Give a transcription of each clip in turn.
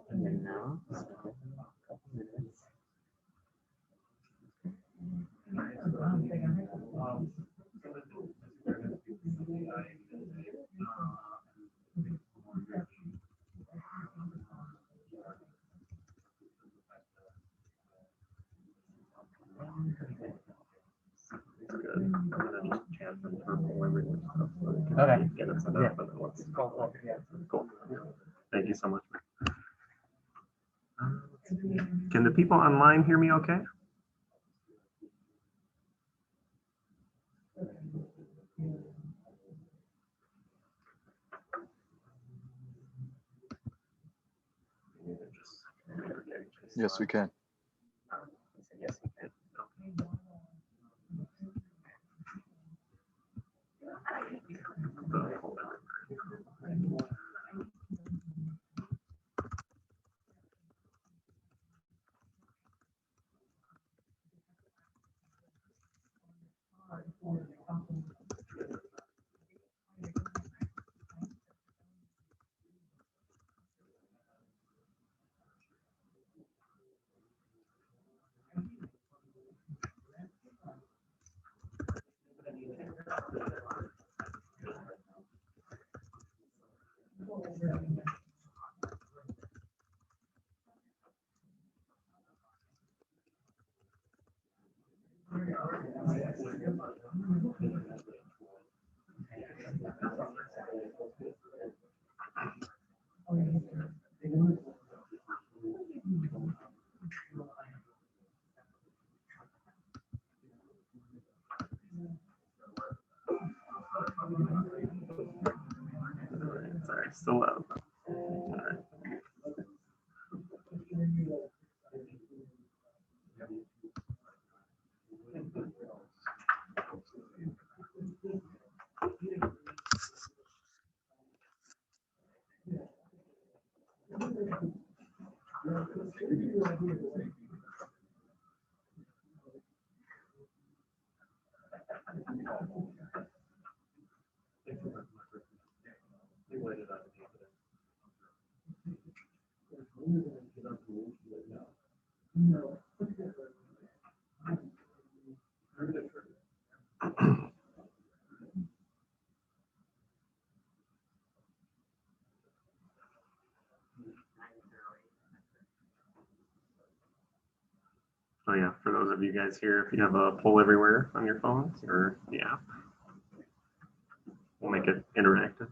And then now, a couple minutes. Okay. Get it set up, and then let's cool. Thank you so much. Can the people online hear me okay? Yes, we can. Yes, we can. Sorry, still loud. All right. Oh yeah, for those of you guys here, if you have a poll everywhere on your phones or the app, we'll make it interactive.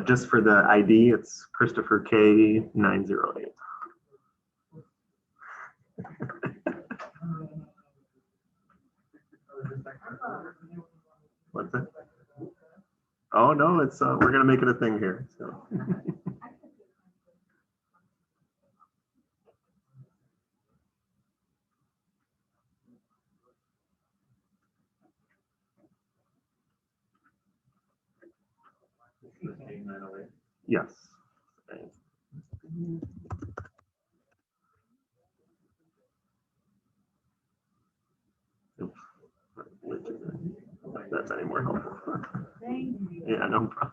Just for the ID, it's Christopher K 908. What's it? Oh no, it's we're gonna make it a thing here. So. Yes. If that's any more helpful. Yeah, no problem.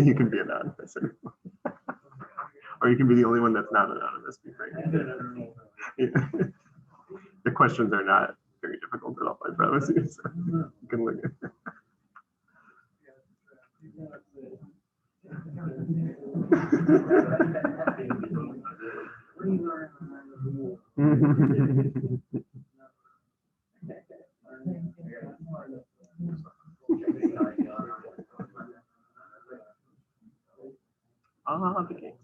You can be anonymous. Or you can be the only one that's not anonymous. Yeah. The questions are not very difficult at all, I promise you. So you can look at it. Okay.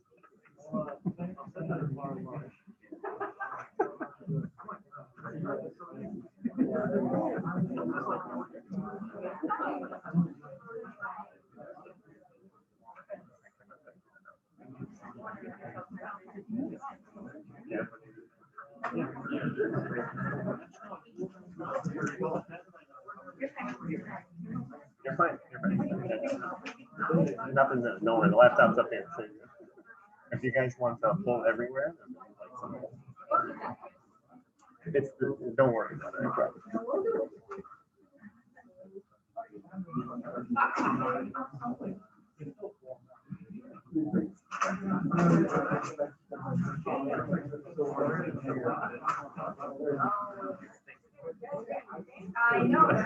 nothing. Don't worry, the laptop's up here. So if you guys want to pull everywhere, then don't worry about it. I promise. I know, right?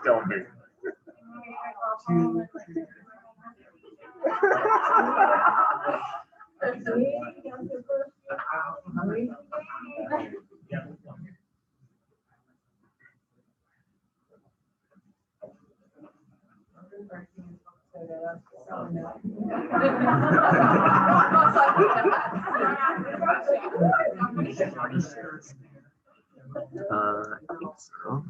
Don't be. I think so.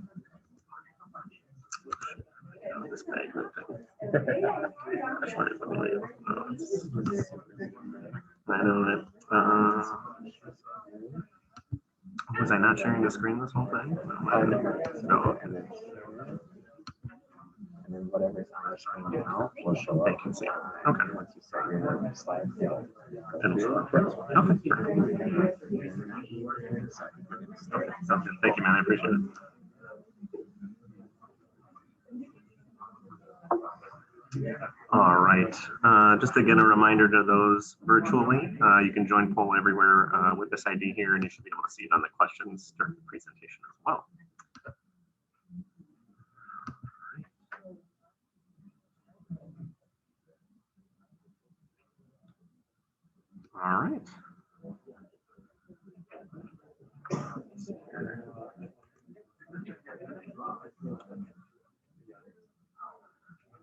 This bag, I know that. Was I not sharing the screen this whole thing? No. And then whatever's on the screen now will show up. They can see. Okay. Once you start your slide, it'll It'll show up. Okay. Sounds good. Thank you, man. I appreciate it. All right. Just again, a reminder to those virtually, you can join poll everywhere with this ID here, and you should be able to see it on the questions during the presentation as well. All right.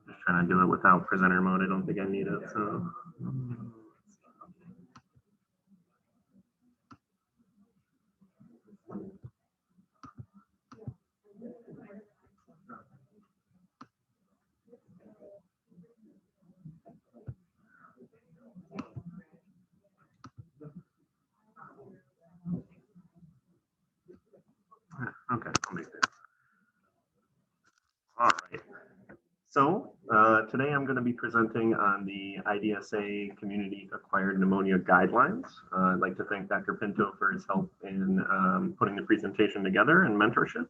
Just trying to do it without presenter mode. I don't think I need it. So. Okay, I'll make this. All right. So today I'm going to be presenting on the IDSA Community Acquired Pneumonia Guidelines. I'd like to thank Dr. Pinto for his help in putting the presentation together and mentorship.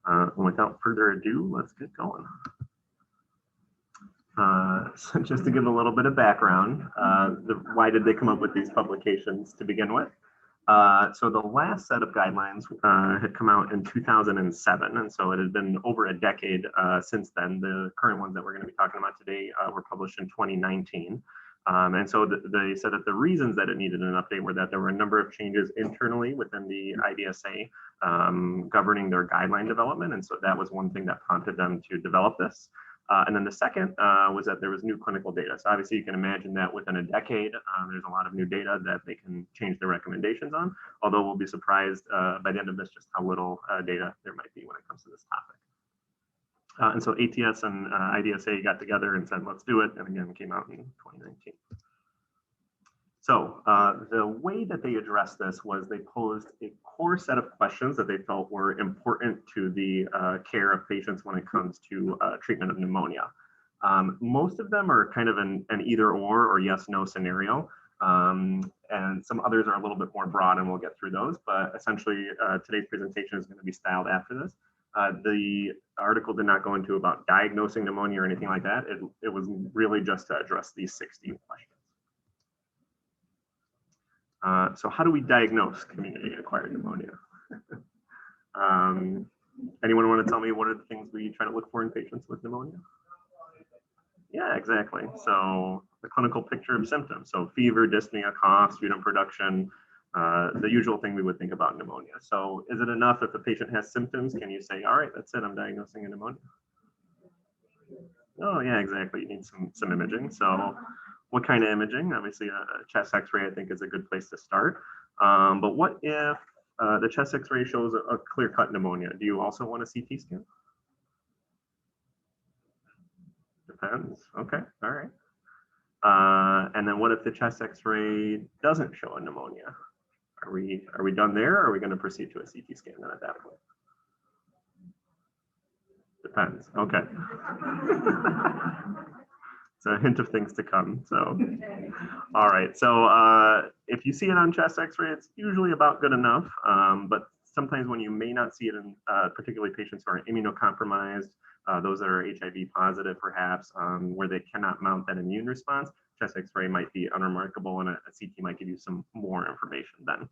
And without further ado, let's get going. So just to give a little bit of background, why did they come up with these publications to begin with? So the last set of guidelines had come out in 2007, and so it had been over a decade since then. The current ones that we're going to be talking about today were published in 2019. And so they said that the reasons that it needed an update were that there were a number of changes internally within the IDSA governing their guideline development, and so that was one thing that prompted them to develop this. And then the second was that there was new clinical data. So obviously you can imagine that within a decade, there's a lot of new data that they can change their recommendations on, although we'll be surprised by the end of this just how little data there might be when it comes to this topic. And so ATS and IDSA got together and said, let's do it. And again, it came out in 2019. So the way that they addressed this was they posed a core set of questions that they felt were important to the care of patients when it comes to treatment of pneumonia. Most of them are kind of an either or yes, no scenario. And some others are a little bit more broad, and we'll get through those. But essentially, today's presentation is going to be styled after this. The article did not go into about diagnosing pneumonia or anything like that. It was really just to address these 16 questions. So how do we diagnose community-acquired pneumonia? Anyone want to tell me what are the things we try to look for in patients with pneumonia? Yeah, exactly. So the clinical picture of symptoms. So fever, dyspnea, cough, sputum production, the usual thing we would think about pneumonia. So is it enough if a patient has symptoms? Can you say, all right, that's it, I'm diagnosing a pneumonia? Oh, yeah, exactly. You need some imaging. So what kind of imaging? Obviously, a chest X-ray, I think, is a good place to start. But what if the chest X-ray shows a clear-cut pneumonia? Do you also want a CT scan? Depends. Okay. All right. And then what if the chest X-ray doesn't show a pneumonia? Are we done there, or are we going to proceed to a CT scan then at that point? Depends. Okay. It's a hint of things to come. So, all right. So if you see it on chest X-ray, it's usually about good enough. But sometimes when you may not see it in particularly patients who are immunocompromised, those that are HIV positive, perhaps, where they cannot mount that immune response, chest X-ray might be unremarkable, and a CT might give you some more information then.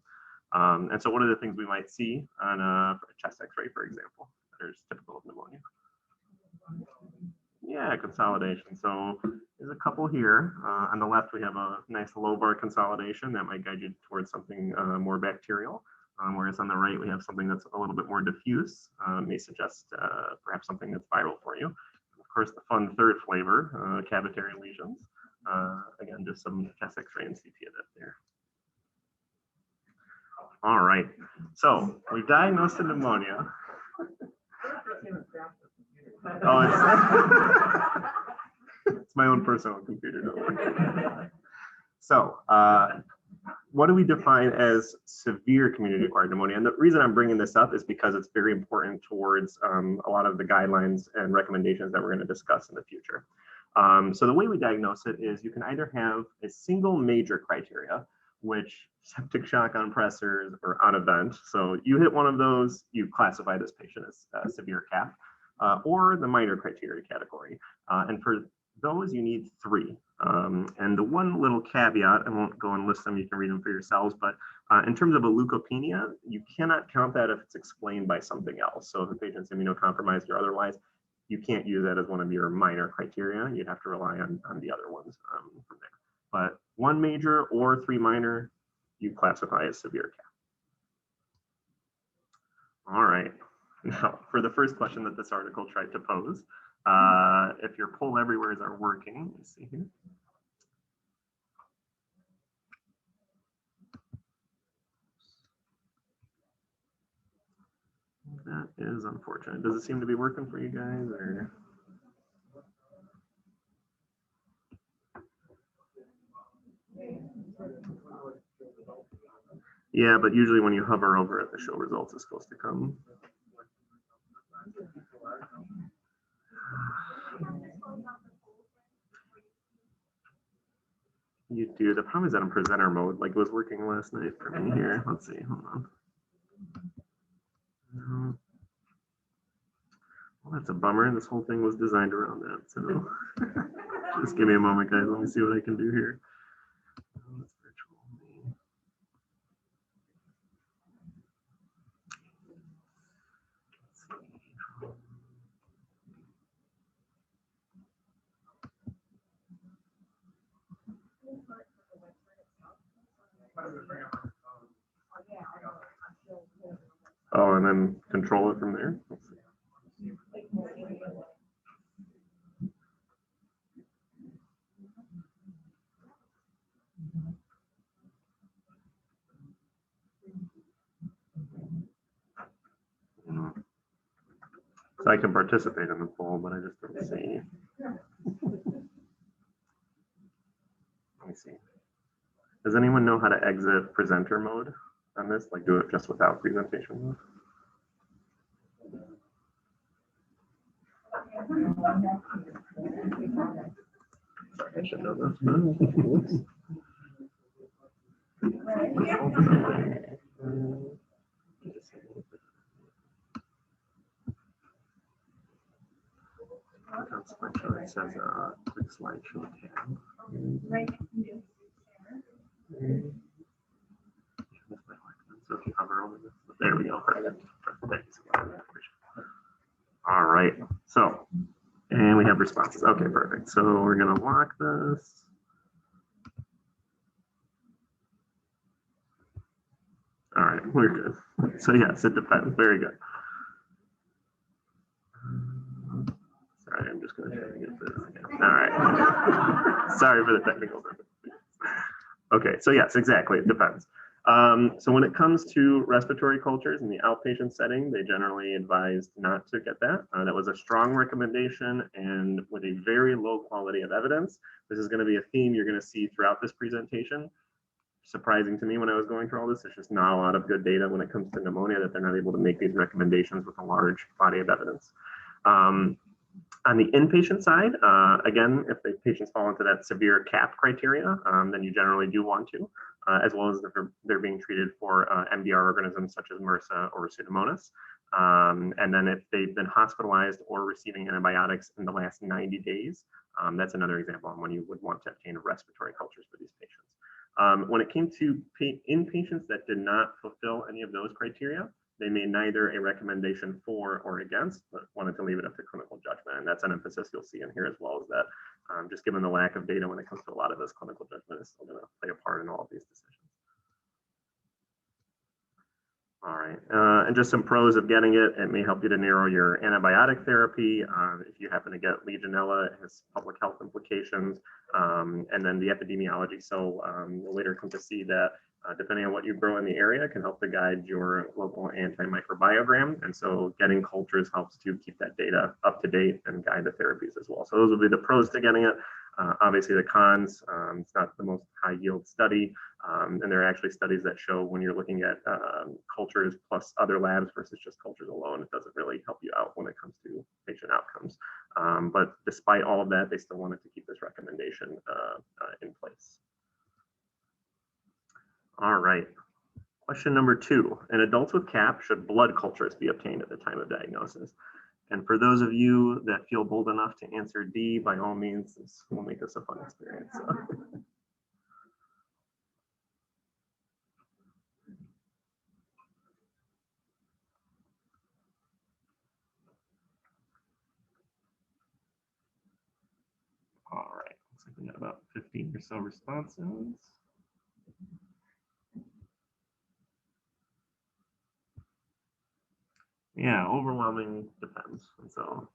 And so what are the things we might see on a chest X-ray, for example, that is typical of pneumonia? Yeah, consolidation. So there's a couple here. On the left, we have a nice lobar consolidation that might guide you towards something more bacterial. Whereas on the right, we have something that's a little bit more diffuse, may suggest perhaps something that's viral for you. Of course, the fun third flavor, cavitary lesions. Again, just some chest X-ray and CT of that there. All right, so we've diagnosed the pneumonia. Oh, it's my own personal computer. Don't worry. So, what do we define as severe community-acquired pneumonia? And the reason I'm bringing this up is because it's very important towards a lot of the guidelines and recommendations that we're going to discuss in the future. So the way we diagnose it is you can either have a single major criteria, which septic shock on pressors or on event. So you hit one of those, you classify this patient as severe CAP, or the minor criteria category. And for those, you need 3. And the one little caveat, I won't go and list them, you can read them for yourselves, but in terms of a leukopenia, you cannot count that if it's explained by something else. So if the patient's immunocompromised or otherwise, you can't use that as one of your minor criteria. You'd have to rely on the other ones from there. But 1 major or 3 minor, you classify as severe CAP. All right. Now, for the first question that this article tried to pose, if your poll everywheres are working, let me see here. That is unfortunate. Does it seem to be working for you guys, or? Yeah, but usually when you hover over it, the show results is supposed to come. You do. The problem is that I'm presenter mode. Like it was working last night for me here. Let's see. Hold on. Well, that's a bummer. This whole thing was designed around that. So just give me a moment, guys. Let me see what I can do here. Oh, and then control it from there. Let's see. So I can participate in the poll, but I just don't see. Let me see. Does anyone know how to exit presenter mode on this? Like do it just without presentation mode? Sorry, I should know this. Consequential, it says quick slideshow tab. So if you hover over this, there we go. Perfect. All right. So, and we have responses. Okay, perfect. So we're gonna lock this. All right, we're good. So yes, it depends. Very good. Sorry, I'm just gonna try to get this again. All right. Sorry for the technical difficulty. Okay, so yes, exactly. It depends. So when it comes to respiratory cultures in the outpatient setting, they generally advised not to get that. That was a strong recommendation and with a very low quality of evidence. This is going to be a theme you're going to see throughout this presentation. Surprising to me when I was going through all this, there's just not a lot of good data when it comes to pneumonia that they're not able to make these recommendations with a large body of evidence. On the inpatient side, again, if the patients fall into that severe CAP criteria, then you generally do want to, as well as if they're being treated for MDR organisms such as MRSA or Pseudomonas. And then if they've been hospitalized or receiving antibiotics in the last 90 days, that's another example on when you would want to obtain respiratory cultures for these patients. When it came to inpatients that did not fulfill any of those criteria, they made neither a recommendation for or against, but wanted to leave it up to clinical judgment. And that's an emphasis you'll see in here as well, is that just given the lack of data when it comes to a lot of this, clinical judgment is still going to play a part in all of these decisions. All right, and just some pros of getting it. It may help you to narrow your antibiotic therapy. If you happen to get Legionella, it has public health implications, and then the epidemiology. So you'll later come to see that depending on what you grow in the area can help to guide your local antimicrobiogram. And so getting cultures helps to keep that data up to date and guide the therapies as well. So those will be the pros to getting it. Obviously the cons, it's not the most high yield study. And there are actually studies that show when you're looking at cultures plus other labs versus just cultures alone, it doesn't really help you out when it comes to patient outcomes. But despite all of that, they still wanted to keep this recommendation in place. All right. Question number 2. In adults with CAP, should blood cultures be obtained at the time of diagnosis? And for those of you that feel bold enough to answer D, by all means, this will make this a fun experience. So. All right, looks like we got about 15 or so responses. Yeah, overwhelming depends. And so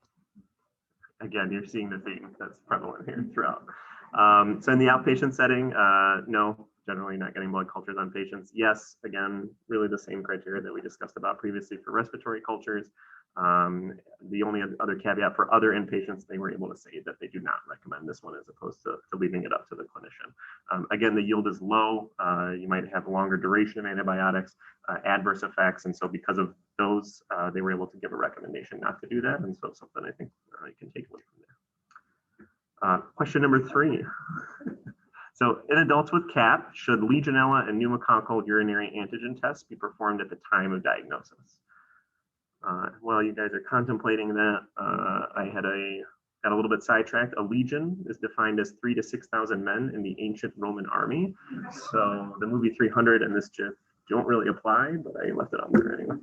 again, you're seeing the theme that's prevalent here throughout. So in the outpatient setting, no, generally not getting blood cultures on patients. Yes, again, really the same criteria that we discussed about previously for respiratory cultures. The only other caveat for other inpatients, they were able to say that they do not recommend this one as opposed to leaving it up to the clinician. Again, the yield is low. You might have longer duration of antibiotics, adverse effects. And so because of those, they were able to give a recommendation not to do that. And so something I think you can take away from there. Question number 3. So in adults with CAP, should Legionella and pneumococcal urinary antigen tests be performed at the time of diagnosis? While you guys are contemplating that, I got a little bit sidetracked. A legion is defined as 3,000 to 6,000 men in the ancient Roman army. So the movie 300 and this GIF don't really apply, but I left it on there anyways.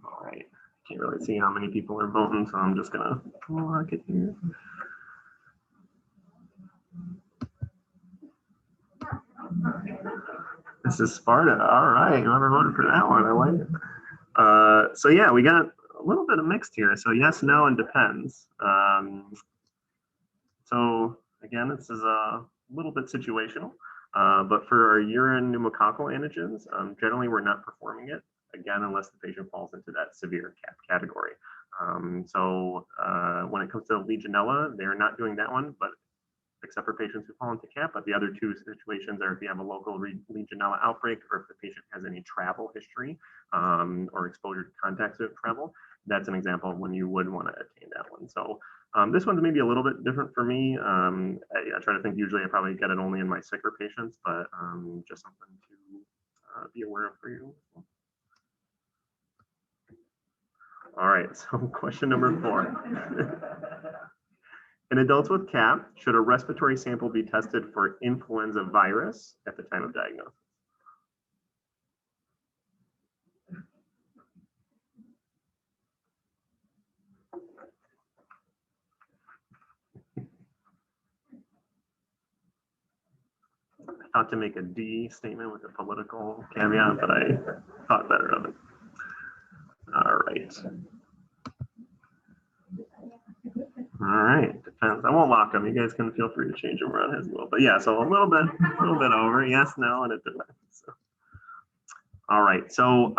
All right, can't really see how many people are voting, so I'm just gonna lock it here. This is Sparta. All right, whoever voted for that one, I like it. So yeah, we got a little bit of mixed here. So yes, no, and depends. So again, this is a little bit situational, but for our urine pneumococcal antigens, generally we're not performing it, again, unless the patient falls into that severe CAP category. So when it comes to Legionella, they're not doing that one, but except for patients who fall into CAP, but the other 2 situations are if you have a local Legionella outbreak or if the patient has any travel history or exposure to contacts of travel. That's an example of when you would want to obtain that one. So this one's maybe a little bit different for me. I try to think usually I probably get it only in my sicker patients, but just something to be aware of for you. All right, so question number 4. In adults with CAP, should a respiratory sample be tested for influenza virus at the time of diagnosis? I thought to make a D statement with a political caveat, but I thought better of it. All right. All right. depends. I won't lock them. You guys can feel free to change them around as well. But yeah, so a little bit over. Yes, no, and it depends. So. All right. So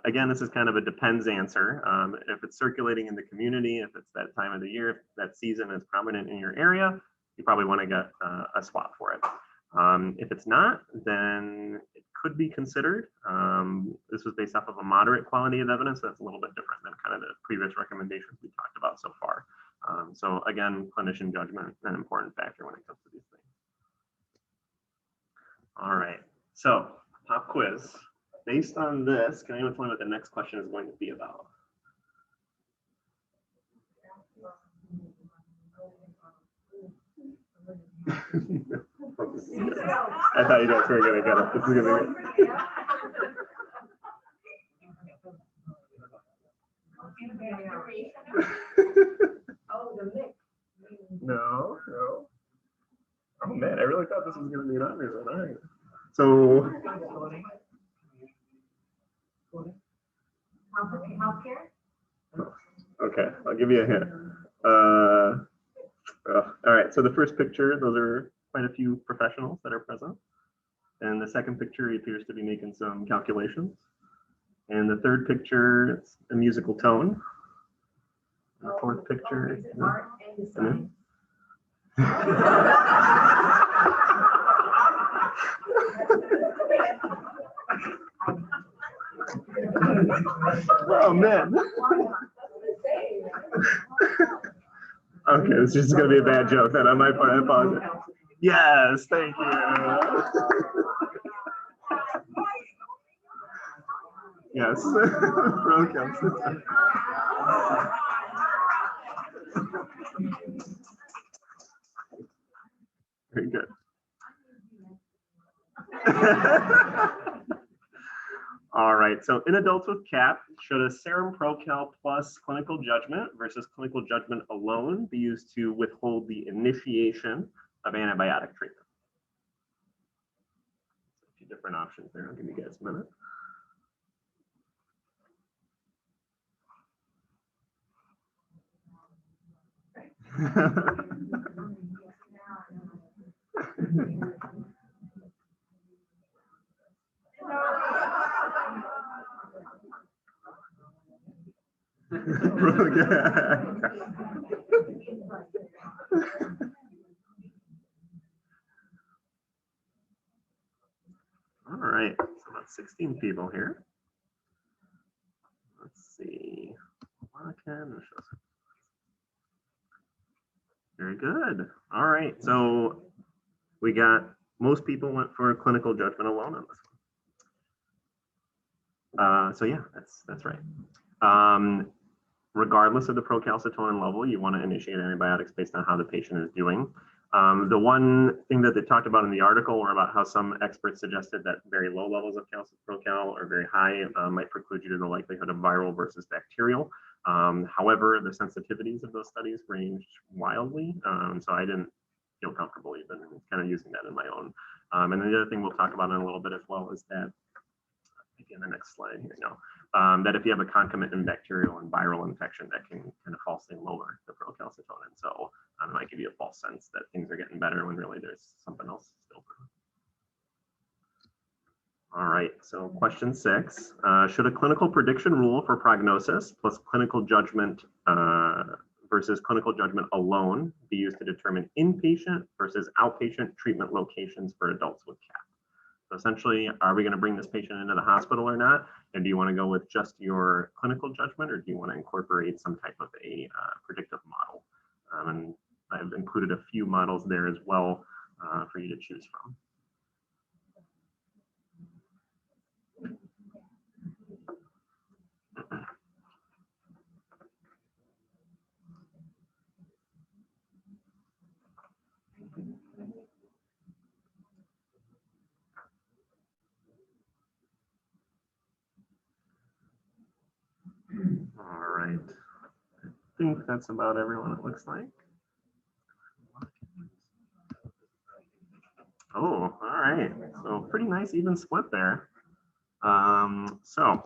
again, this is kind of a depends answer. If it's circulating in the community, if it's that time of the year, if that season is prominent in your area, you probably want to get a swap for it. If it's not, then it could be considered. This was based off of a moderate quality of evidence. That's a little bit different than kind of the previous recommendations we talked about so far. So again, clinician judgment, an important factor when it comes to these things. All right, so pop quiz. Based on this, can anyone tell me what the next question is going to be about? I thought you guys were going to get it. This is going to be No. Oh man, I really thought this was going to be an obvious one. All right. So. Healthcare? Okay, I'll give you a hint. All right, so the first picture, those are quite a few professionals that are present. And the second picture, he appears to be making some calculations. And the third picture, it's a musical tone. And the fourth picture, Art and design. Oh man. Okay, this is going to be a bad joke then on my part. I apologize. Yes, thank you. Yes. Very good. All right, so in adults with CAP, should a serum procal plus clinical judgment versus clinical judgment alone be used to withhold the initiation of antibiotic treatment? A few different options there. I'll give you guys a minute. All right, so about 16 people here. Let's see. Very good. All right, so we got most people went for clinical judgment alone on this one. So yeah, that's right. Regardless of the procalcitonin level, you want to initiate antibiotics based on how the patient is doing. The one thing that they talked about in the article were about how some experts suggested that very low levels of procal or very high might preclude you to the likelihood of viral versus bacterial. However, the sensitivities of those studies ranged wildly, so I didn't feel comfortable even kind of using that in my own. And then the other thing we'll talk about in a little bit as well is that, again, the next slide here now, that if you have a concomitant bacterial and viral infection, that can kind of falsely lower the procalcitonin. So it might give you a false sense that things are getting better when really there's something else still. All right, so question 6, should a clinical prediction rule for prognosis plus clinical judgment versus clinical judgment alone be used to determine inpatient versus outpatient treatment locations for adults with CAP? So essentially, are we going to bring this patient into the hospital or not? And do you want to go with just your clinical judgment, or do you want to incorporate some type of a predictive model? And I've included a few models there as well for you to choose from. All right, I think that's about everyone, it looks like. Oh, all right, so pretty nice even split there. So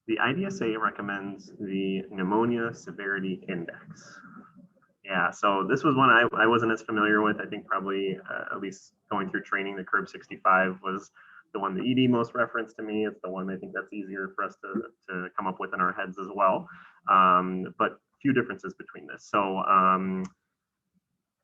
the IDSA recommends the Pneumonia Severity Index. Yeah, so this was one I wasn't as familiar with. I think probably at least going through training, the Curb 65 was the one the ED most referenced to me. It's the one I think that's easier for us to come up with in our heads as well. But a few differences between this. So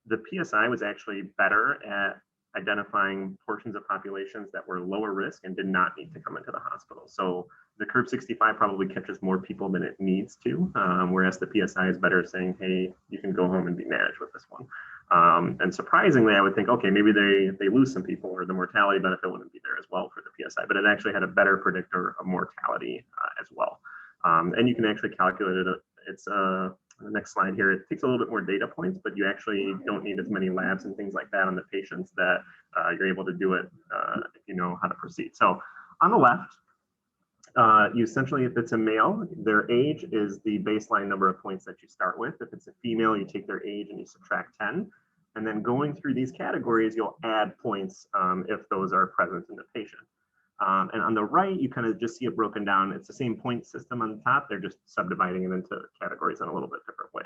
the PSI was actually better at identifying portions of populations that were lower risk and did not need to come into the hospital. So the Curb 65 probably catches more people than it needs to, whereas the PSI is better saying, hey, you can go home and be managed with this one. And surprisingly, I would think, okay, maybe they lose some people or the mortality benefit wouldn't be there as well for the PSI, but it actually had a better predictor of mortality as well. And you can actually calculate it. It's the next slide here, it takes a little bit more data points, but you actually don't need as many labs and things like that on the patients that you're able to do it if you know how to proceed. So on the left, you essentially, if it's a male, their age is the baseline number of points that you start with. If it's a female, you take their age and you subtract 10. And then going through these categories, you'll add points if those are present in the patient. And on the right, you kind of just see it broken down. It's the same point system on the top. They're just subdividing it into categories in a little bit different way.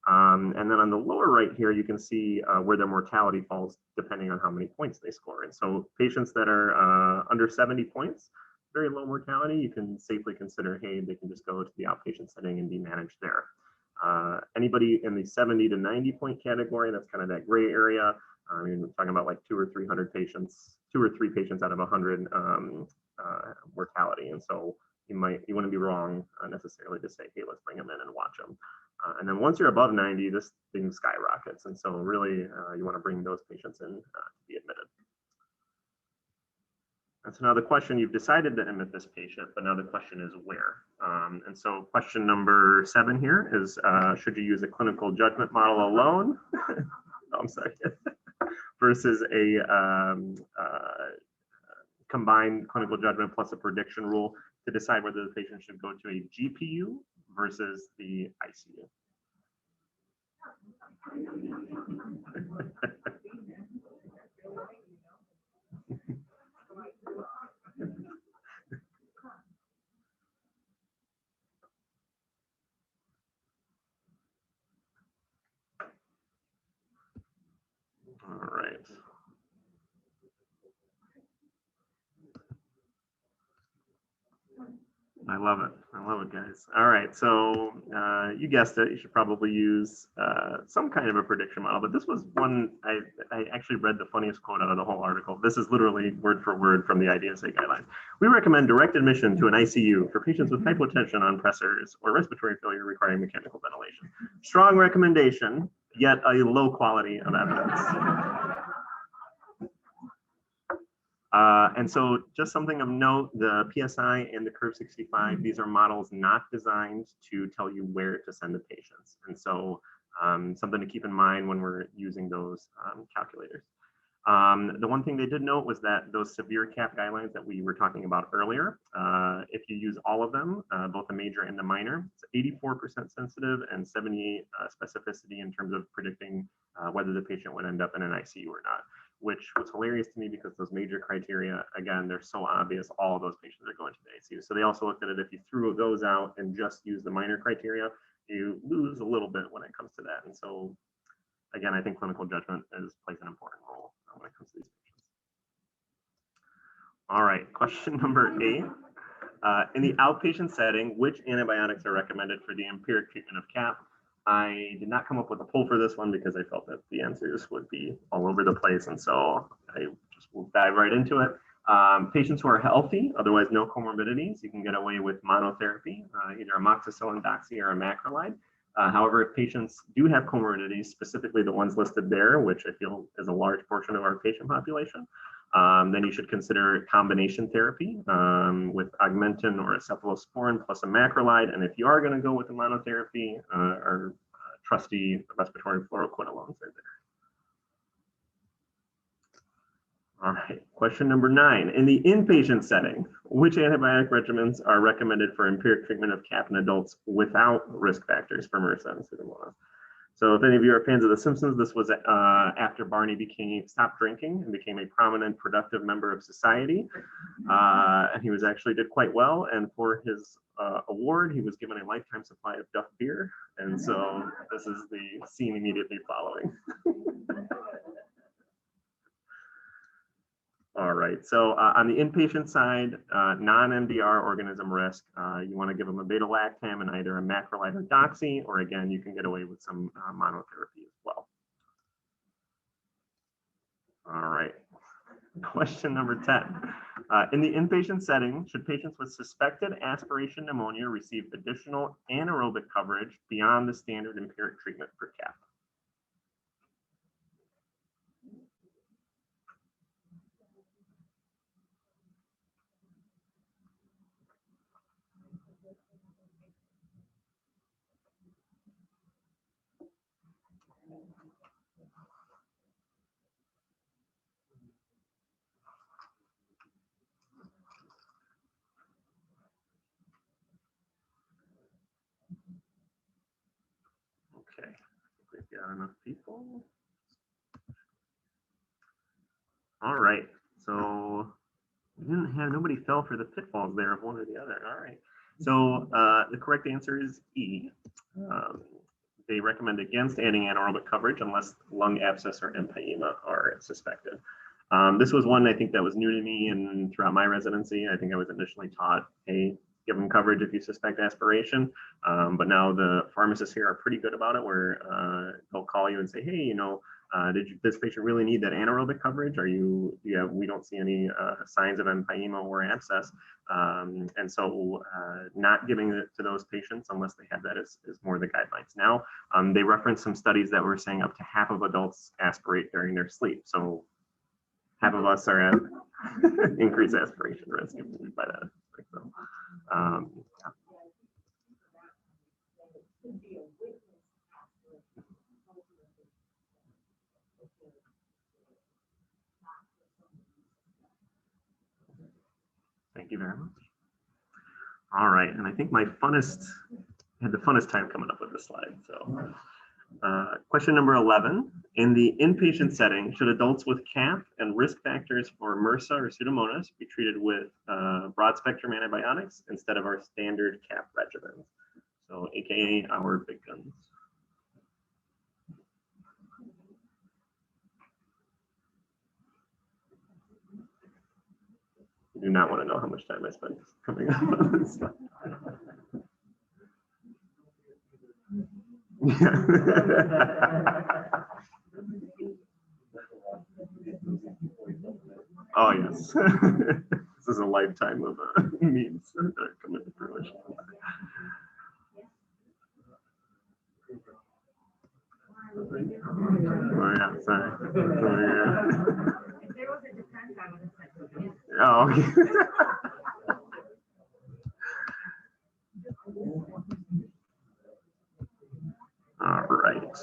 And then on the lower right here, you can see where their mortality falls depending on how many points they score. And so patients that are under 70 points, very low mortality, you can safely consider, hey, they can just go to the outpatient setting and be managed there. Anybody in the 70 to 90 point category, that's kind of that gray area. I mean, we're talking about like 2 or 300 patients, 2 or 3 patients out of 100 mortality. And so you wouldn't be wrong necessarily to say, hey, let's bring them in and watch them. And then once you're above 90, this thing skyrockets. And so really you want to bring those patients in to be admitted. And so now the question, you've decided to admit this patient, but now the question is where? And so question number 7 here is, should you use a clinical judgment model alone? Oh, I'm sorry. Versus a combined clinical judgment plus a prediction rule to decide whether the patient should go to a GPU versus the ICU. All right. I love it. I love it, guys. All right. So you guessed it. You should probably use some kind of a prediction model. But this was one, I actually read the funniest quote out of the whole article. This is literally word for word from the IDSA guidelines. We recommend direct admission to an ICU for patients with hypotension on pressors or respiratory failure requiring mechanical ventilation. Strong recommendation, yet a low quality of evidence. And so just something of note, the PSI and the Curve 65, these are models not designed to tell you where to send the patients. And so something to keep in mind when we're using those calculators. The one thing they did note was that those severe cap guidelines that we were talking about earlier, if you use all of them, both the major and the minor, it's 84% sensitive and 78 specificity in terms of predicting whether the patient would end up in an ICU or not, which was hilarious to me because those major criteria, again, they're so obvious, all of those patients are going to the ICU. So they also looked at it, if you threw those out and just use the minor criteria, you lose a little bit when it comes to that. And so, again, I think clinical judgment plays an important role when it comes to these patients. All right, question number 8. In the outpatient setting, which antibiotics are recommended for the empiric treatment of CAP? I did not come up with a poll for this one because I felt that the answers would be all over the place. And so I just will dive right into it. Patients who are healthy, otherwise no comorbidities, you can get away with monotherapy, either amoxicillin, doxy, or a macrolide. However, if patients do have comorbidities, specifically the ones listed there, which I feel is a large portion of our patient population, then you should consider combination therapy with augmentin or cephalosporin plus a macrolide. And if you are going to go with the monotherapy, our trusty respiratory fluoroquinolones are there. All right, question number 9. In the inpatient setting, which antibiotic regimens are recommended for empiric treatment of CAP in adults without risk factors for MRSA and Pseudomonas? So if any of you are fans of The Simpsons, this was after Barney stopped drinking and became a prominent, productive member of society. And he actually did quite well. And for his award, he was given a lifetime supply of Duff beer. And so this is the scene immediately following. All right, so on the inpatient side, non-MDR organism risk, you want to give them a beta-lactam and either a macrolide or doxy, or again, you can get away with some monotherapy as well. All right, question number 10. In the inpatient setting, should patients with suspected aspiration pneumonia receive additional anaerobic coverage beyond the standard empiric treatment for CAP? Okay, we've got enough people. All right, so nobody fell for the pitfalls there of one or the other. All right, so the correct answer is E. They recommend against adding anaerobic coverage unless lung abscess or empyema are suspected. This was one I think that was new to me, and throughout my residency, I think I was initially taught, hey, give them coverage if you suspect aspiration. But now the pharmacists here are pretty good about it, where they'll call you and say, hey, did this patient really need that anaerobic coverage? We don't see any signs of empyema or abscess. And so not giving it to those patients unless they have that is more the guidelines. Now, they reference some studies that were saying up to half of adults aspirate during their sleep. So half of us are at increased aspiration risk by that. So, yeah. Thank you very much. All right, and I think I had the funnest time coming up with this slide. So question number 11, in the inpatient setting, should adults with CAP and risk factors for MRSA or Pseudomonas be treated with broad spectrum antibiotics instead of our standard CAP regimen? So AKA our big guns. I do not want to know how much time I spent coming up on this stuff. Oh yes, this is a lifetime of memes that are coming to fruition. Oh yeah, sorry. Oh, yeah. If there was a defense, I would have said yes. Oh, okay. All right.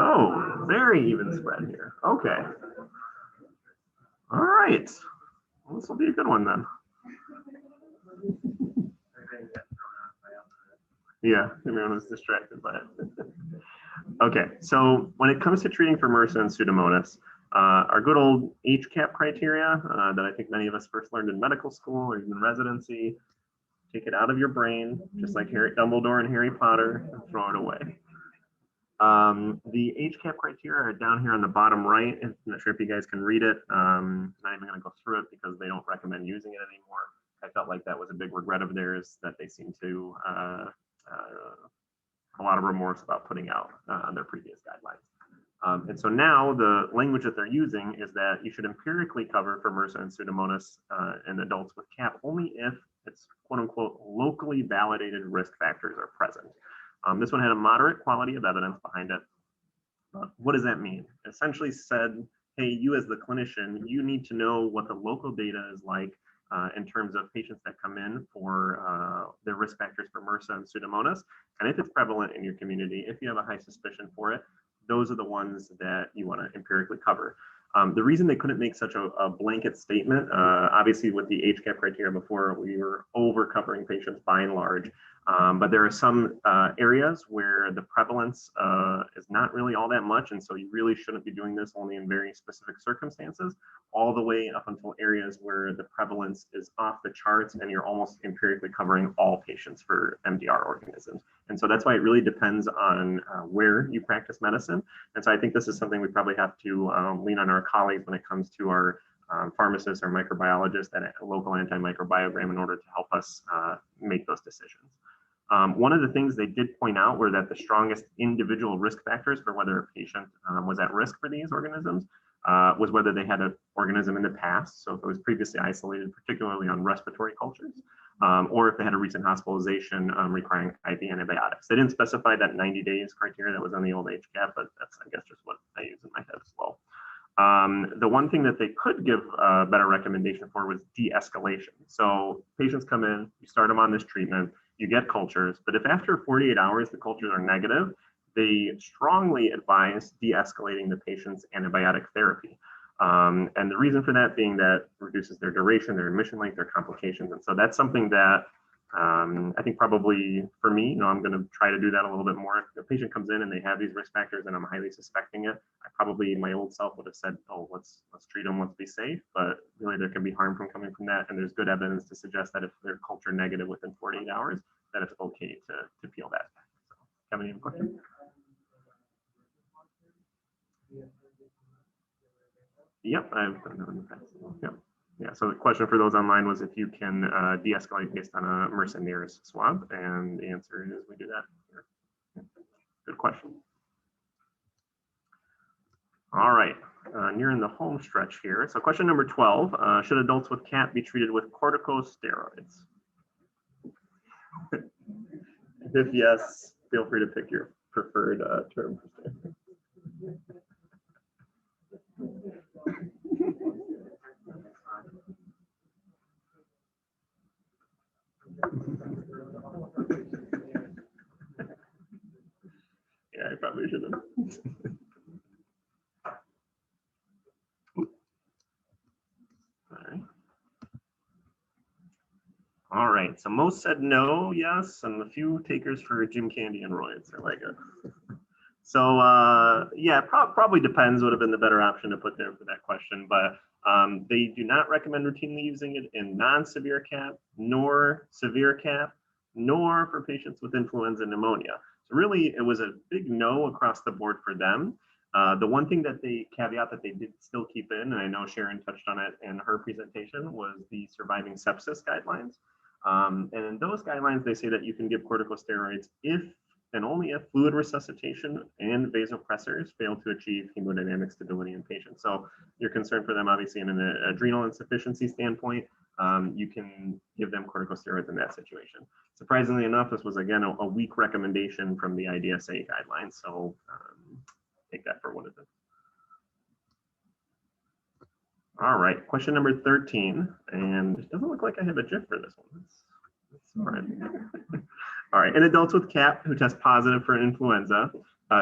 Oh, very even spread here. Okay. All right. Well, this will be a good one then. Yeah, everyone was distracted by it. Okay, so when it comes to treating for MRSA and Pseudomonas, our good old HCAP criteria that I think many of us first learned in medical school or even residency, take it out of your brain, just like Dumbledore and Harry Potter, and throw it away. The HCAP criteria are down here on the bottom right. I'm not sure if you guys can read it. I'm not even going to go through it because they don't recommend using it anymore. I felt like that was a big regret of theirs that they seem to a lot of remorse about putting out on their previous guidelines. And so now the language that they're using is that you should empirically cover for MRSA and Pseudomonas in adults with CAP only if it's quote unquote locally validated risk factors are present. This one had a moderate quality of evidence behind it. What does that mean? Essentially said, hey, you as the clinician, you need to know what the local data is like in terms of patients that come in for their risk factors for MRSA and Pseudomonas. And if it's prevalent in your community, if you have a high suspicion for it, those are the ones that you want to empirically cover. The reason they couldn't make such a blanket statement, obviously with the HCAP criteria before, we were over covering patients by and large. But there are some areas where the prevalence is not really all that much, and so you really shouldn't be doing this only in very specific circumstances, all the way up until areas where the prevalence is off the charts and you're almost empirically covering all patients for MDR organisms. And so that's why it really depends on where you practice medicine. And so I think this is something we probably have to lean on our colleagues when it comes to our pharmacists or microbiologists at a local antimicrobiogram in order to help us make those decisions. One of the things they did point out were that the strongest individual risk factors for whether a patient was at risk for these organisms was whether they had an organism in the past, so if it was previously isolated, particularly on respiratory cultures, or if they had a recent hospitalization requiring IV antibiotics. They didn't specify that 90 days criteria that was on the old HCAP, but that's, I guess, just what I use in my head as well. The one thing that they could give a better recommendation for was de-escalation. So patients come in, you start them on this treatment, you get cultures, but if after 48 hours the cultures are negative, they strongly advise de-escalating the patient's antibiotic therapy. And the reason for that being that reduces their duration, their admission length, their complications. And so that's something that I think probably for me, I'm going to try to do that a little bit more. If a patient comes in and they have these risk factors and I'm highly suspecting it, I probably, my old self would have said, oh, let's treat them, let's be safe. But really there can be harm from coming from that. And there's good evidence to suggest that if they're culture negative within 48 hours, that it's okay to peel that back. So, have any questions? Yep, I've done that in the past. Yep. Yeah, so the question for those online was if you can de-escalate based on a MRSA NIRS swab, and the answer is we do that here. Good question. All right, nearing the home stretch here. So question number 12, should adults with CAP be treated with corticosteroids? If yes, feel free to pick your preferred term. Yeah, I probably should have. All right, so most said no, yes, and a few takers for Jim Candy and roids are like it. So yeah, probably depends would have been the better option to put there for that question, but they do not recommend routinely using it in non-severe CAP, nor severe CAP, nor for patients with influenza and pneumonia. So really, it was a big no across the board for them. The one thing that they caveat that they did still keep in, and I know Sharon touched on it in her presentation, was the surviving sepsis guidelines. And in those guidelines, they say that you can give corticosteroids if and only if fluid resuscitation and vasopressors fail to achieve hemodynamic stability in patients. So you're concerned for them, obviously, in an adrenal insufficiency standpoint, you can give them corticosteroids in that situation. Surprisingly enough, this was, again, a weak recommendation from the IDSA guidelines. So take that for what it is. All right, question number 13, and it doesn't look like I have a GIF for this one. That's all right. All right, in adults with CAP who test positive for influenza,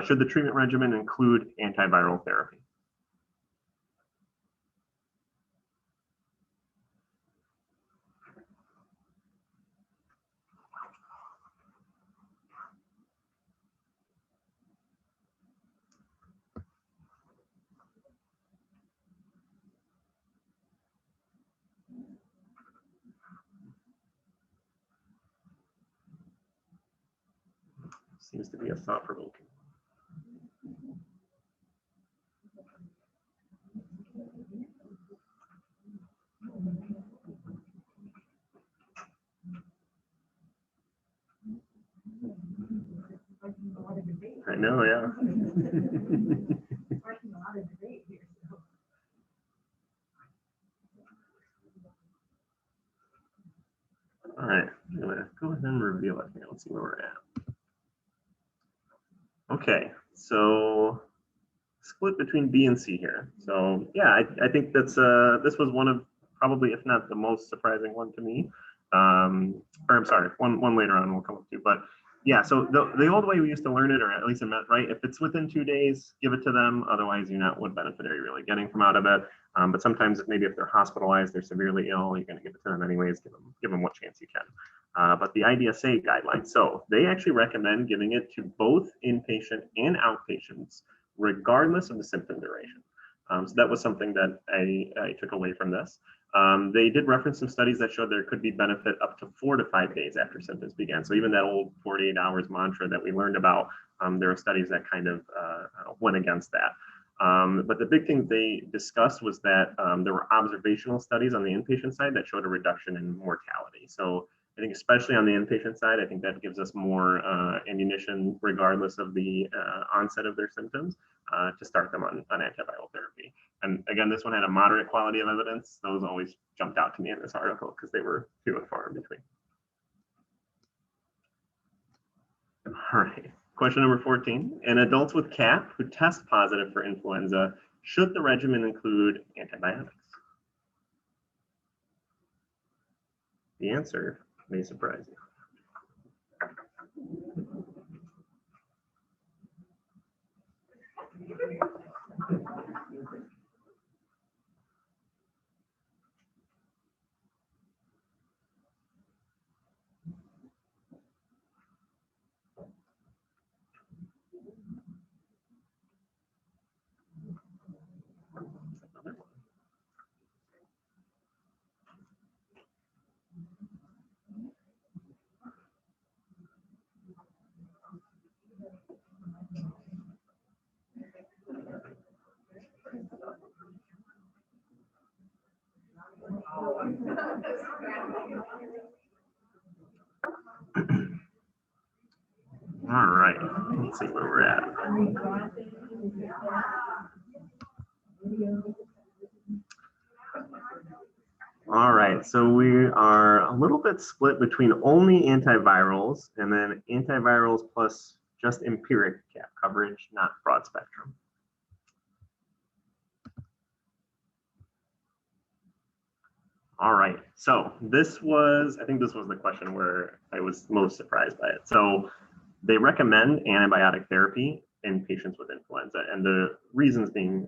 should the treatment regimen include antiviral therapy? Seems to be a thought-provoking. I know, yeah. All right, I'm gonna go ahead and reveal it here. Let's see where we're at. Okay, so split between B and C here. So yeah, I think that's this was one of probably, if not the most surprising one to me. Or I'm sorry, one later on we'll come up to, but yeah, so the old way we used to learn it, or at least in med, right? If it's within 2 days, give it to them. Otherwise, you're not, what benefit are you really getting from out of it? But sometimes maybe if they're hospitalized, they're severely ill, you're going to give it to them anyways, give them what chance you can. But the IDSA guidelines, so they actually recommend giving it to both inpatient and outpatients, regardless of the symptom duration. So that was something that I took away from this. They did reference some studies that showed there could be benefit up to 4 to 5 days after symptoms began. So even that old 48 hours mantra that we learned about, there are studies that kind of went against that. But the big thing they discussed was that there were observational studies on the inpatient side that showed a reduction in mortality. So I think especially on the inpatient side, I think that gives us more ammunition, regardless of the onset of their symptoms, to start them on antiviral therapy. And again, this one had a moderate quality of evidence. Those always jumped out to me in this article because they were few and far in between. All right. Question number 14. In adults with CAP who test positive for influenza, should the regimen include antibiotics? The answer may surprise you. All right, let's see where we're at. All right, so we are a little bit split between only antivirals and then antivirals plus just empiric CAP coverage, not broad spectrum. All right, so I think this was the question where I was most surprised by it. So they recommend antibiotic therapy in patients with influenza, and the reasons being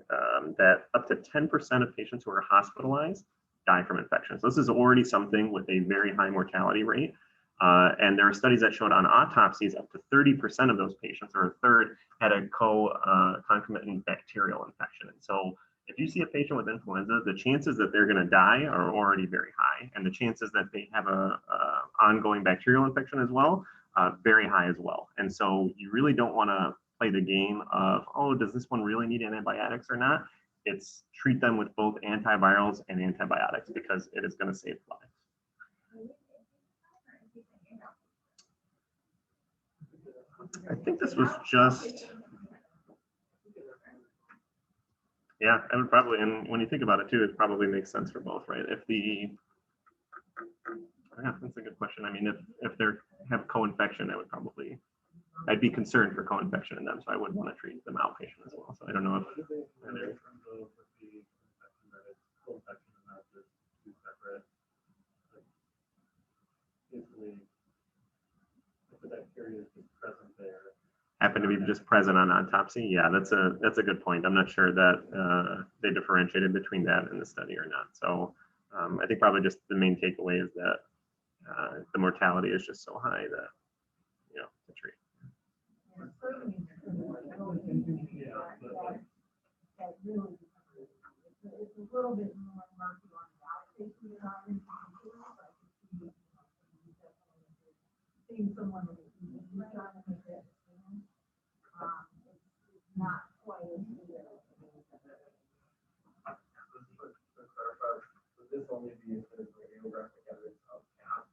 that up to 10% of patients who are hospitalized die from infection. So this is already something with a very high mortality rate. And there are studies that showed on autopsies up to 30% of those patients, or a third, had a concomitant bacterial infection. And so if you see a patient with influenza, the chances that they're going to die are already very high, and the chances that they have a ongoing bacterial infection as well, very high as well. And so you really don't want to play the game of, oh, does this one really need antibiotics or not? It's treat them with both antivirals and antibiotics because it is going to save lives. I think this was just, yeah, I would probably, and when you think about it too, it probably makes sense for both, right? If the, yeah, that's a good question. I mean, if they have co-infection, I'd be concerned for co-infection in them, so I would want to treat them outpatient as well. So I don't know if. Happen to be just present on autopsy. Yeah, that's a good point. I'm not sure that they differentiated between that and the study or not. So I think probably just the main takeaway is that the mortality is just so high that, to treat. It's a little bit more murky on the outpatient side. Seeing someone that is trying to make that decision, it's not quite as clear. Would this only be if there's radiographic evidence of CAP?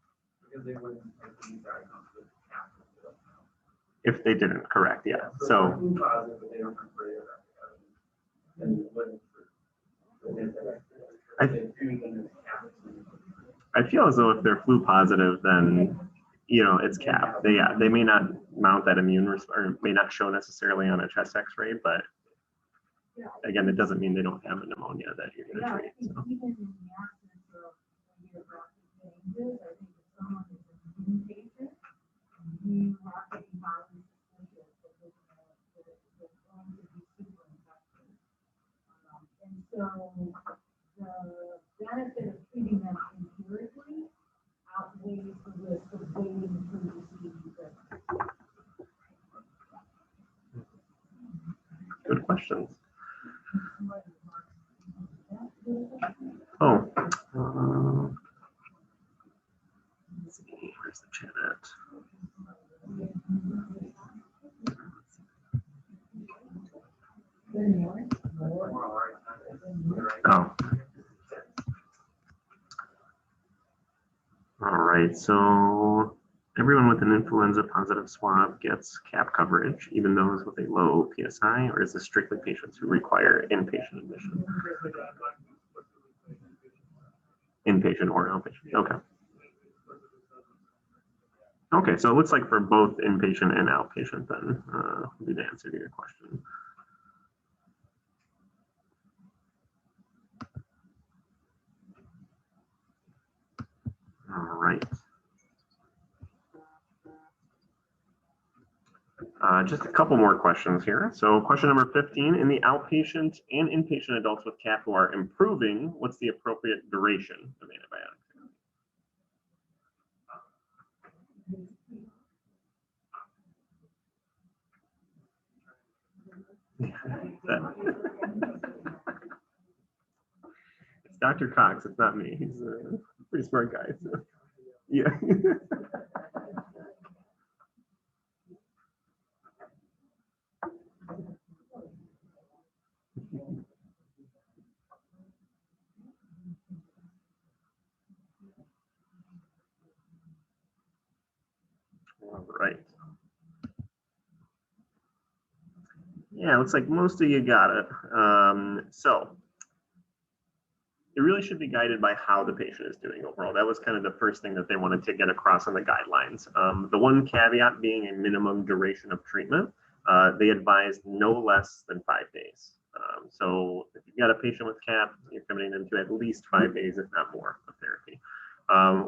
Because they wouldn't be diagnosed with CAP. If they didn't, correct, yeah. So flu positive, but they don't have radiographic evidence, then it wouldn't. I feel as though if they're flu positive, then it's CAP. They may not mount that immune or may not show necessarily on a chest X-ray, but again, it doesn't mean they don't have a pneumonia that you're going to treat. So. Even in the absence of radiographic changes, I think if someone is an inpatient, you have to be highly suspicious that it's going to be super infectious. And so questions? Oh, let's see, where's the chat at? Oh. All right, so everyone with an influenza positive swab gets CAP coverage, even those with a low PSI, or is this strictly patients who require inpatient admission? Inpatient or outpatient, okay. Okay, so it looks like for both inpatient and outpatient then, would be the answer to your question. All right. Just a couple more questions here. So question number 15, in the outpatient and inpatient adults with CAP who are improving, what's the appropriate duration of antibiotics? It's Dr. Cox, it's not me. He's a pretty smart guy. So. Yeah. All right. Yeah, looks like most of you got it. So it really should be guided by how the patient is doing overall. That was kind of the first thing that they wanted to get across on the guidelines. The one caveat being a minimum duration of treatment. They advised no less than 5 days. So if you've got a patient with CAP, you're committing them to at least 5 days, if not more, of therapy.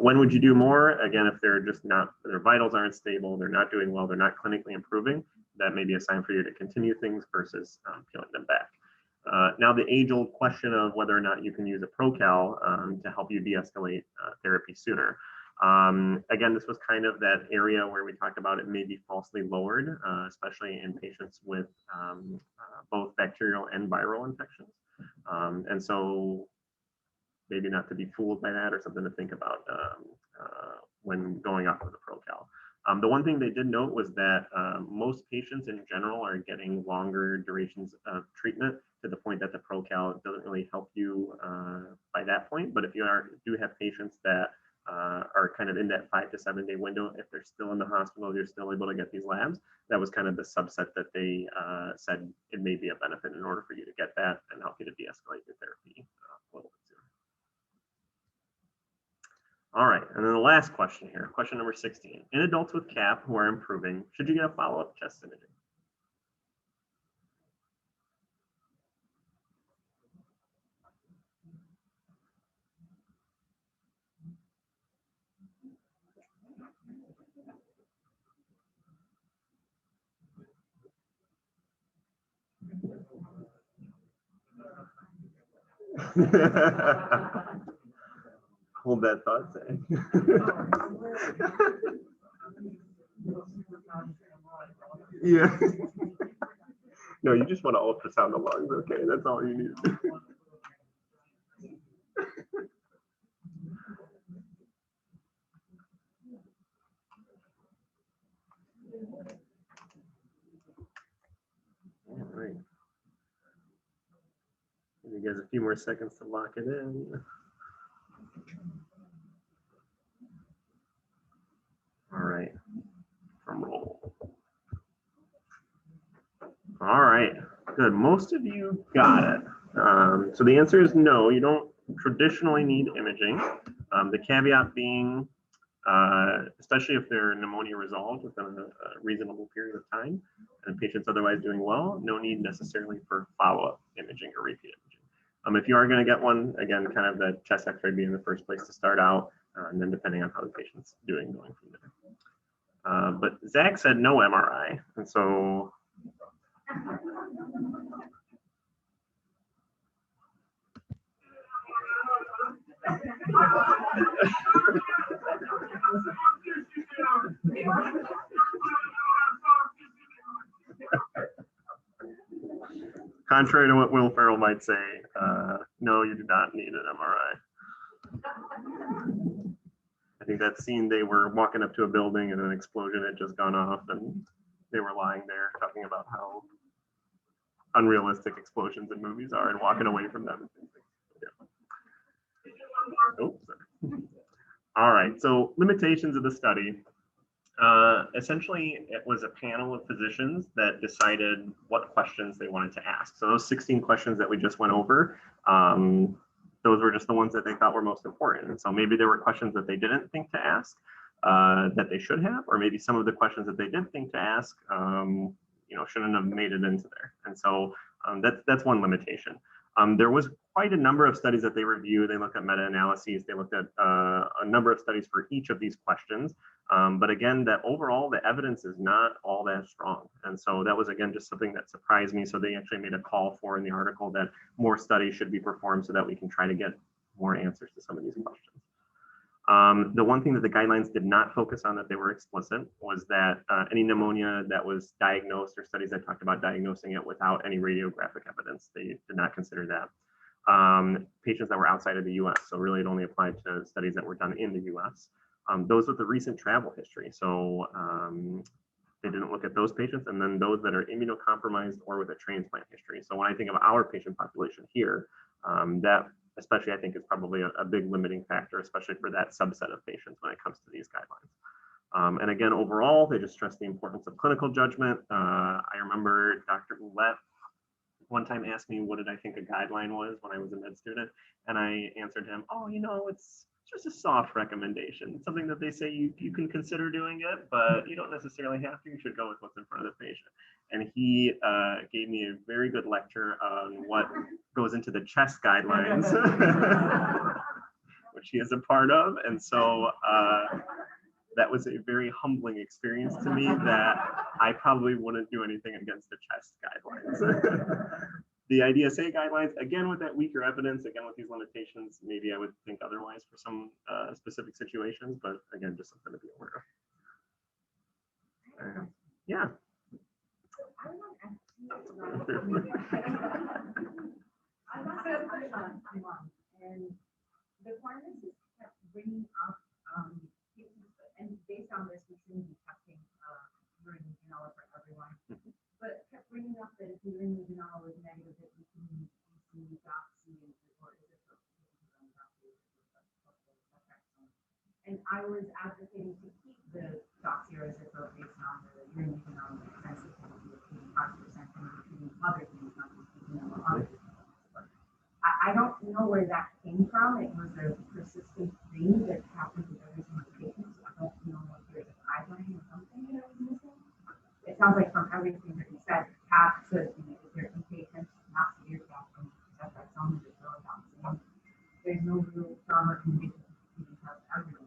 When would you do more? Again, if they're just not, their vitals aren't stable, they're not doing well, they're not clinically improving, that may be a sign for you to continue things versus peeling them back. Now, the age-old question of whether or not you can use a Procal to help you de-escalate therapy sooner. Again, this was kind of that area where we talked about it may be falsely lowered, especially in patients with both bacterial and viral infections. And so maybe not to be fooled by that, or something to think about when going off of the Procal. The one thing they did note was that most patients in general are getting longer durations of treatment to the point that the Procal doesn't really help you by that point. But if you do have patients that are kind of in that 5 to 7 day window, if they're still in the hospital, you're still able to get these labs. That was kind of the subset that they said it may be a benefit in order for you to get that and help you to de-escalate your therapy a little bit sooner. All right, and then the last question here, question number 16. In adults with CAP who are improving, should you get a follow-up chest imaging? Hold that thought, say. Yeah. No, you just want to ultrasound the lungs, okay? That's all you need. All right. Give you guys a few more seconds to lock it in. All right. Drum roll. All right. Good. Most of you got it. So the answer is no. You don't traditionally need imaging. The caveat being, especially if they're pneumonia resolved within a reasonable period of time, and the patient's otherwise doing well, no need necessarily for follow-up imaging or repeat imaging. If you are going to get one, again, kind of the chest X-ray being the first place to start out, and then depending on how the patient's doing, going from there. But Zach said no MRI, and so. Contrary to what Will Ferrell might say, no, you do not need an MRI. I think that scene, they were walking up to a building and an explosion had just gone off and they were lying there talking about how unrealistic explosions in movies are and walking away from them. Yeah. Oh, sorry. All right, so limitations of the study. Essentially, it was a panel of physicians that decided what questions they wanted to ask. So those 16 questions that we just went over, those were just the ones that they thought were most important. And so maybe there were questions that they didn't think to ask that they should have, or maybe some of the questions that they did think to ask, shouldn't have made it into there. And so that's one limitation. There was quite a number of studies that they reviewed. They looked at meta-analyses. They looked at a number of studies for each of these questions. But again, that overall, the evidence is not all that strong. And so that was, again, just something that surprised me. So they actually made a call for in the article that more studies should be performed so that we can try to get more answers to some of these questions. The one thing that the guidelines did not focus on that they were explicit was that any pneumonia that was diagnosed, or studies that talked about diagnosing it without any radiographic evidence, they did not consider that. Patients that were outside of the US, so really it only applied to studies that were done in the US. Those with the recent travel history, so they didn't look at those patients, and then those that are immunocompromised or with a transplant history. So when I think of our patient population here, that especially I think is probably a big limiting factor, especially for that subset of patients when it comes to these guidelines. And again, overall, they just stress the importance of clinical judgment. I remember Dr. Ouellette one time asked me what did I think a guideline was when I was a med student, and I answered him, oh, it's just a soft recommendation, something that they say you can consider doing it, but you don't necessarily have to. You should go with what's in front of the patient. And he gave me a very good lecture on what goes into the CHEST guidelines, which he is a part of. And so that was a very humbling experience to me that I probably wouldn't do anything against the CHEST guidelines. The IDSA guidelines, again, with that weaker evidence, again, with these limitations, maybe I would think otherwise for some specific situations, but again, just something to be aware of. Yeah. I want to ask you about, I want to push on one, and the pharmacist kept bringing up, and based on this, we shouldn't be testing urine Legionella for everyone, but kept bringing up that if urine Legionella was negative, that we can see doxy or is it and I was advocating to keep the doxy or azithromycin based on the urine Legionella sensitivity of 85% and including other things, not just Legionella, other things. I don't know where that came from. It was a persistent thing that happened with every single patient. So I don't know if there's a guideline or something that I was missing. It sounds like from everything that you said, CAP should be if they're inpatient, not severe CAP, and that's only the doxy. There's no real trauma condition because everyone.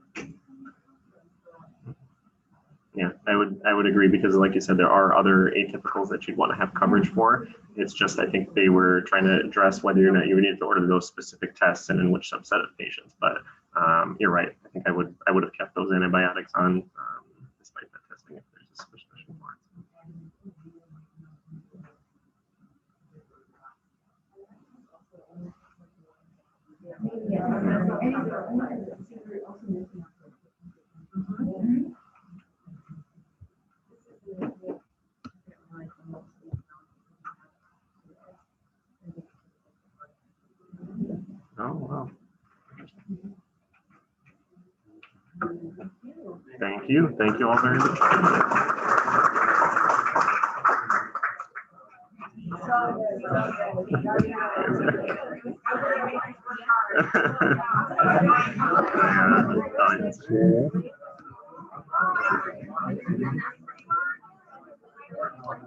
Yeah, I would agree, because like you said, there are other atypicals that you'd want to have coverage for. It's just, I think they were trying to address whether or not you would need to order those specific tests and in which subset of patients. But you're right. I think I would have kept those antibiotics on despite that testing if there's a suspicion for it. Oh, wow. Thank you. Thank you all very much.